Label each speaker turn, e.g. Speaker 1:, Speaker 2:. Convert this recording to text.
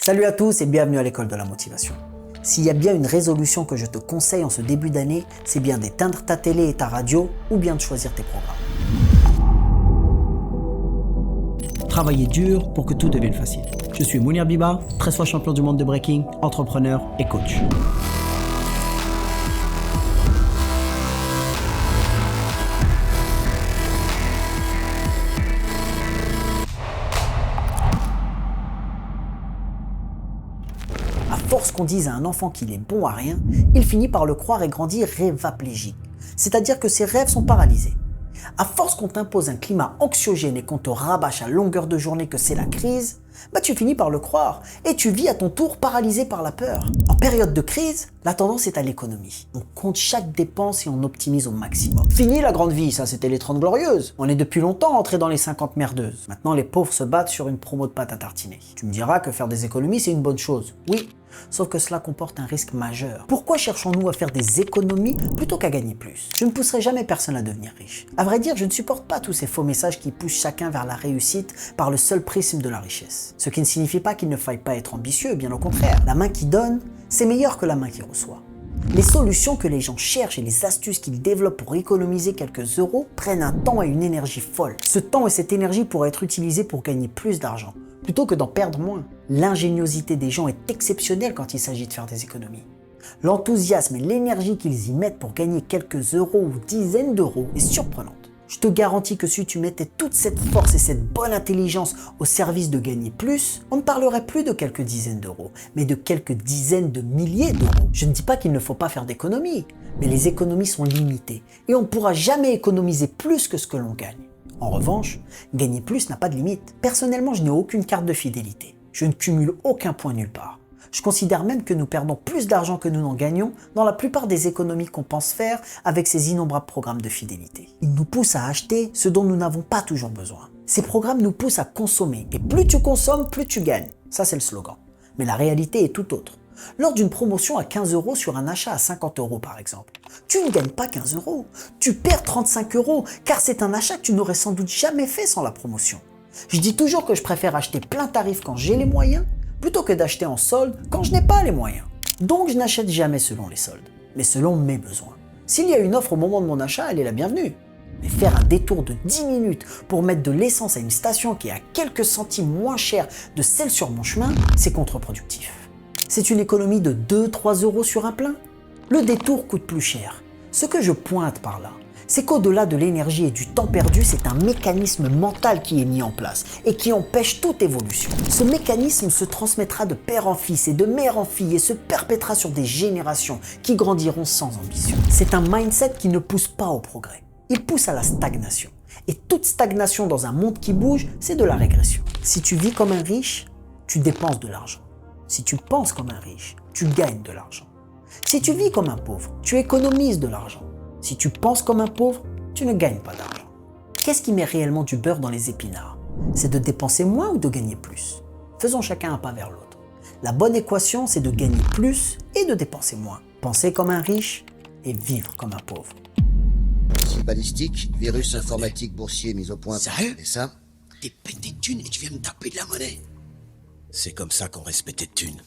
Speaker 1: Salut à tous et bienvenue à l'école de la motivation. S'il y a bien une résolution que je te conseille en ce début d'année, c'est bien d'éteindre ta télé et ta radio ou bien de choisir tes programmes. Travailler dur pour que tout devienne facile. Je suis Mounir Biba, 13 fois champion du monde de breaking, entrepreneur et coach. À force qu'on dise à un enfant qu'il est bon à rien, il finit par le croire et grandit rêvaplégique. C'est-à-dire que ses rêves sont paralysés. À force qu'on t'impose un climat anxiogène et qu'on te rabâche à longueur de journée que c'est la crise, tu finis par le croire et tu vis à ton tour paralysé par la peur. En période de crise, la tendance est à l'économie. On compte chaque dépense et on optimise au maximum. Fini la grande vie, ça c'était les 30 glorieuses. On est depuis longtemps entré dans les 50 merdeuses. Maintenant les pauvres se battent sur une promo de pâte à tartiner. Tu me diras que faire des économies c'est une bonne chose. Oui, sauf que cela comporte un risque majeur. Pourquoi cherchons-nous à faire des économies plutôt qu'à gagner plus? Je ne pousserai jamais personne à devenir riche. À vrai dire, je ne supporte pas tous ces faux messages qui poussent chacun vers la réussite par le seul prisme de la richesse. Ce qui ne signifie pas qu'il ne faille pas être ambitieux, bien au contraire. La main qui donne, c'est meilleur que la main qui reçoit. Les solutions que les gens cherchent et les astuces qu'ils développent pour économiser quelques euros prennent un temps et une énergie folle. Ce temps et cette énergie pourraient être utilisés pour gagner plus d'argent, plutôt que d'en perdre moins. L'ingéniosité des gens est exceptionnelle quand il s'agit de faire des économies. L'enthousiasme et l'énergie qu'ils y mettent pour gagner quelques euros ou dizaines d'euros est surprenante. Je te garantis que si tu mettais toute cette force et cette bonne intelligence au service de gagner plus, on ne parlerait plus de quelques dizaines d'euros, mais de quelques dizaines de milliers d'euros. Je ne dis pas qu'il ne faut pas faire d'économies, mais les économies sont limitées et on ne pourra jamais économiser plus que ce que l'on gagne. En revanche, gagner plus n'a pas de limite. Personnellement, je n'ai aucune carte de fidélité. Je ne cumule aucun point nulle part. Je considère même que nous perdons plus d'argent que nous n'en gagnons dans la plupart des économies qu'on pense faire avec ces innombrables programmes de fidélité. Ils nous poussent à acheter ce dont nous n'avons pas toujours besoin. Ces programmes nous poussent à consommer et plus tu consommes, plus tu gagnes. Ça, c'est le slogan. Mais la réalité est tout autre. Lors d'une promotion à 15 euros sur un achat à 50 euros par exemple, tu ne gagnes pas 15 euros, tu perds 35 euros car c'est un achat que tu n'aurais sans doute jamais fait sans la promotion. Je dis toujours que je préfère acheter plein tarif quand j'ai les moyens plutôt que d'acheter en solde quand je n'ai pas les moyens. Donc je n'achète jamais selon les soldes, mais selon mes besoins. S'il y a une offre au moment de mon achat, elle est la bienvenue. Mais faire un détour de 10 minutes pour mettre de l'essence à une station qui est à quelques centimes moins chère de celle sur mon chemin, c'est contre-productif. C'est une économie de 2-3 euros sur un plein. Le détour coûte plus cher. Ce que je pointe par là, c'est qu'au-delà de l'énergie et du temps perdu, c'est un mécanisme mental qui est mis en place et qui empêche toute évolution. Ce mécanisme se transmettra de père en fils et de mère en fille et se perpétrera sur des générations qui grandiront sans ambition. C'est un mindset qui ne pousse pas au progrès. Il pousse à la stagnation. Et toute stagnation dans un monde qui bouge, c'est de la régression. Si tu vis comme un riche, tu dépenses de l'argent. Si tu penses comme un riche, tu gagnes de l'argent. Si tu vis comme un pauvre, tu économises de l'argent. Si tu penses comme un pauvre, tu ne gagnes pas d'argent. Qu'est-ce qui met réellement du beurre dans les épinards? C'est de dépenser moins ou de gagner plus? Faisons chacun un pas vers l'autre. La bonne équation, c'est de gagner plus et de dépenser moins. Penser comme un riche et vivre comme un pauvre.
Speaker 2: Missile balistique, virus informatique boursier mis au point.
Speaker 3: Sérieux?
Speaker 2: Et ça?
Speaker 3: T'es pété de thunes et tu viens me taper de la monnaie. C'est comme ça qu'on respecte tes thunes.